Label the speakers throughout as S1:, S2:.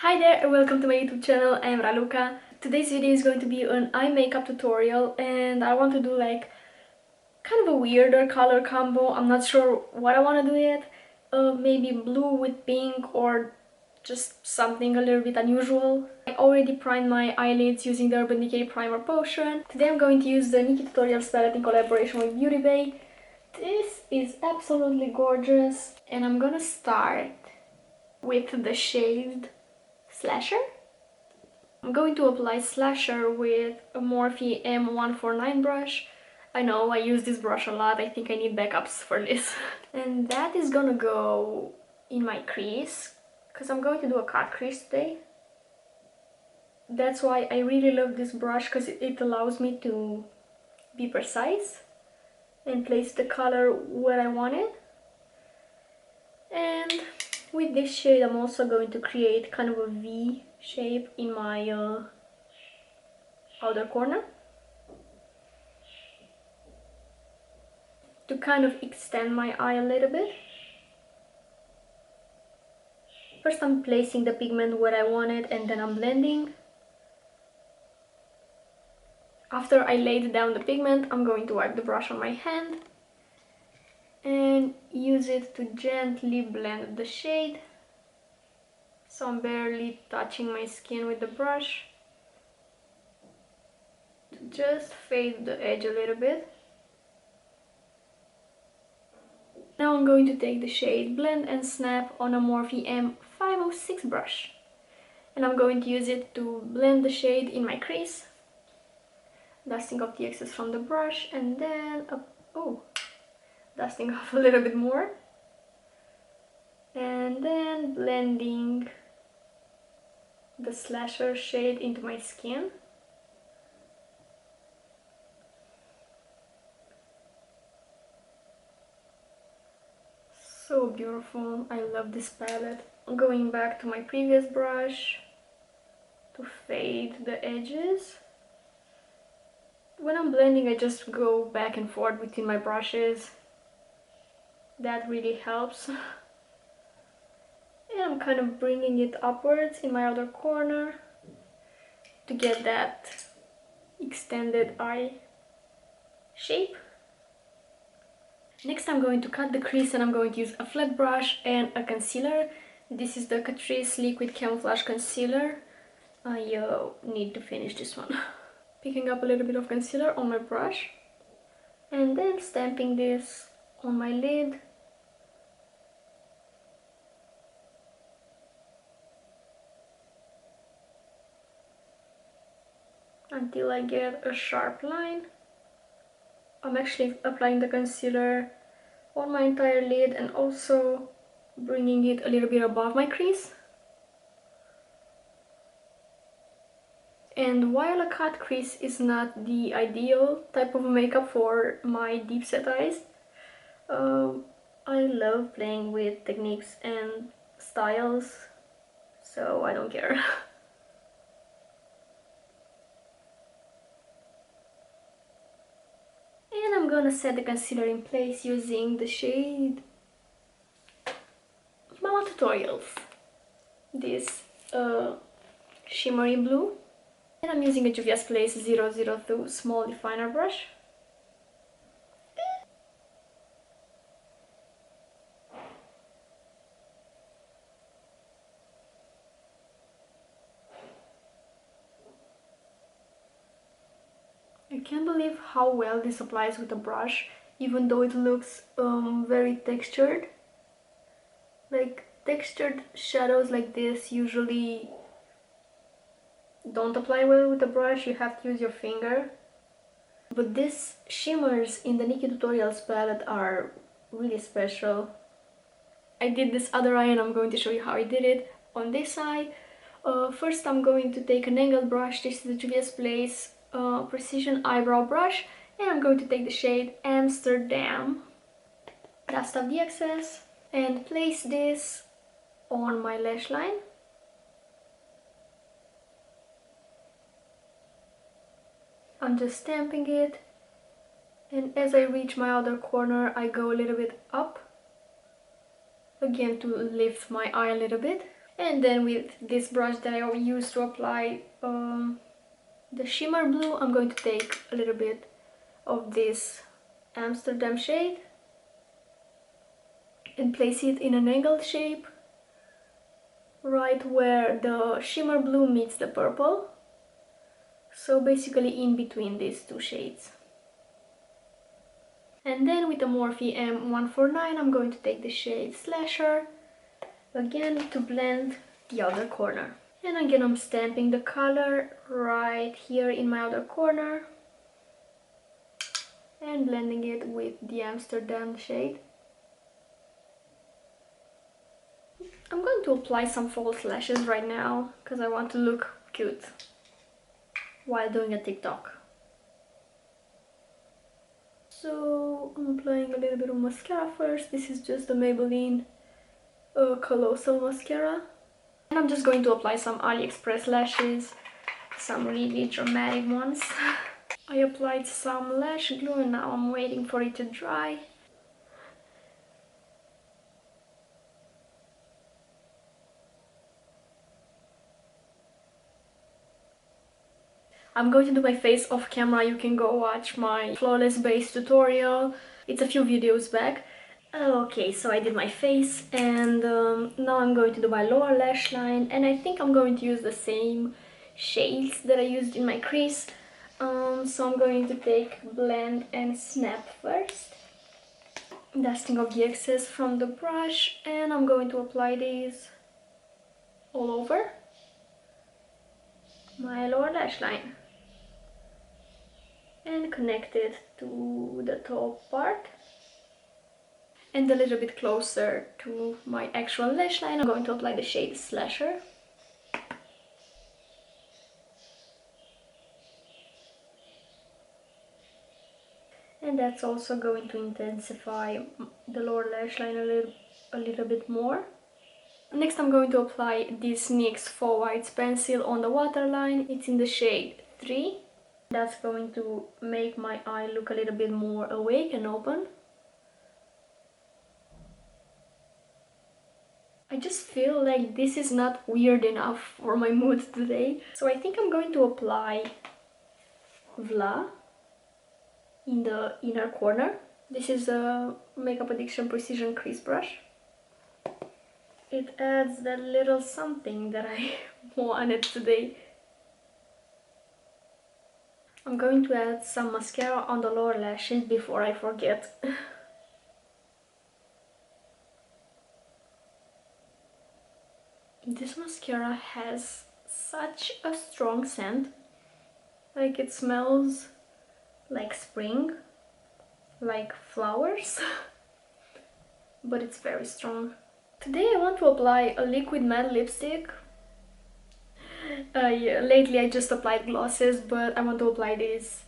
S1: Hi there and welcome to my YouTube channel. I am Raluca. Today's video is going to be an eye makeup tutorial and I want to do like kind of a weirder color combo. I'm not sure what I want to do yet. Maybe blue with pink or just something a little bit unusual. I already primed my eyelids using the Urban Decay primer potion. Today I'm going to use the Nikkie Tutorials palette in collaboration with BeautyBay. This is absolutely gorgeous and I'm gonna start with the shade Slasher. I'm going to apply Slasher with a Morphe M149 brush. I know I use this brush a lot, I think I need backups for this. And that is gonna go in my crease, because I'm going to do a cut crease today. That's why I really love this brush, because it allows me to be precise and place the color where I want it. And with this shade I'm also going to create kind of a V shape in my outer corner to kind of extend my eye a little bit. First I'm placing the pigment where I want it and then I'm blending. After I laid down the pigment, I'm going to wipe the brush on my hand and use it to gently blend the shade. So I'm barely touching my skin with the brush to just fade the edge a little bit. Now I'm going to take the shade Blend and Snap on a Morphe M506 brush. And I'm going to use it to blend the shade in my crease. Dusting off the excess from the brush and then, dusting off a little bit more. And then blending the Slasher shade into my skin. So beautiful, I love this palette. Going back to my previous brush to fade the edges. When I'm blending I just go back and forth between my brushes. That really helps. And I'm kind of bringing it upwards in my outer corner to get that extended eye shape. Next I'm going to cut the crease and I'm going to use a flat brush and a concealer. This is the Catrice Liquid Camouflage Concealer. I need to finish this one. Picking up a little bit of concealer on my brush and then stamping this on my lid. Until I get a sharp line. I'm actually applying the concealer on my entire lid and also bringing it a little bit above my crease. And while a cut crease is not the ideal type of makeup for my deep set eyes, I love playing with techniques and styles, so I don't care. And I'm gonna set the concealer in place using the shade Mama Tutorials. This shimmery blue. And I'm using a Juvia's Place 002 small definer brush. I can't believe how well this applies with a brush, even though it looks very textured. Like textured shadows like this usually don't apply well with a brush, you have to use your finger. But these shimmers in the Nikkie Tutorials palette are really special. I did this other eye and I'm going to show you how I did it. On this eye, first I'm going to take an angled brush. This is the Juvia's Place Precision Eyebrow Brush. And I'm going to take the shade Amsterdam. Dust off the excess and place this on my lash line. I'm just stamping it, and as I reach my outer corner I go a little bit up, again to lift my eye a little bit. And then with this brush that I use to apply the shimmer blue, I'm going to take a little bit of this Amsterdam shade and place it in an angled shape right where the shimmer blue meets the purple. So basically in between these two shades. And then with the Morphe M149 I'm going to take the shade Slasher again to blend the outer corner. And again I'm stamping the color right here in my outer corner and blending it with the Amsterdam shade. I'm going to apply some false lashes right now because I want to look cute while doing a TikTok. So I'm applying a little bit of mascara first. This is just the Maybelline Colossal mascara. And I'm just going to apply some AliExpress lashes, some really dramatic ones. I applied some lash glue and now I'm waiting for it to dry. I'm going to do my face off camera. You can go watch my flawless base tutorial. It's a few videos back. Okay, so I did my face and now I'm going to do my lower lash line, and I think I'm going to use the same shades that I used in my crease. So I'm going to take blend and snap first, dusting off the excess from the brush, and I'm going to apply these all over my lower lash line and connect it to the top part. And a little bit closer to my actual lash line, I'm going to apply the shade Slasher. And that's also going to intensify the lower lash line a little bit more. Next I'm going to apply this NYX Faux Whites pencil on the waterline. It's in the shade 3. That's going to make my eye look a little bit more awake and open. I just feel like this is not weird enough for my mood today. So I think I'm going to apply Vla in the inner corner. This is a Makeup Addiction Precision Crease brush. It adds that little something that I wanted today. I'm going to add some mascara on the lower lashes before I forget. This mascara has such a strong scent. Like, it smells like spring, like flowers, but it's very strong. Today I want to apply a liquid matte lipstick. Yeah, lately I just applied glosses, but I want to apply this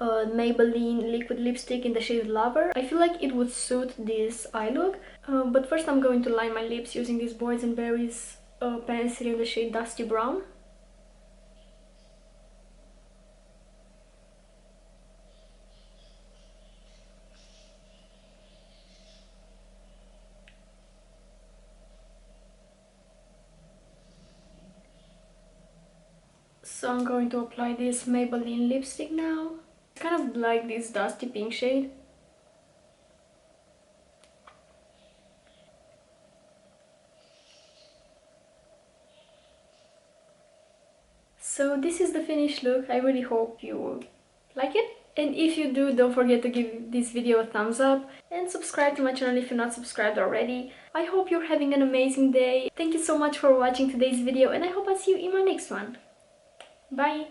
S1: Maybelline liquid lipstick in the shade Lover. I feel like it would suit this eye look, but first I'm going to line my lips using this Boysenberry's pencil in the shade Dusty Brown. So I'm going to apply this Maybelline lipstick now. It's kind of like this dusty pink shade. So this is the finished look. I really hope you like it. And if you do, don't forget to give this video a thumbs up and subscribe to my channel if you're not subscribed already. I hope you're having an amazing day. Thank you so much for watching today's video, and I hope I'll see you in my next one. Bye!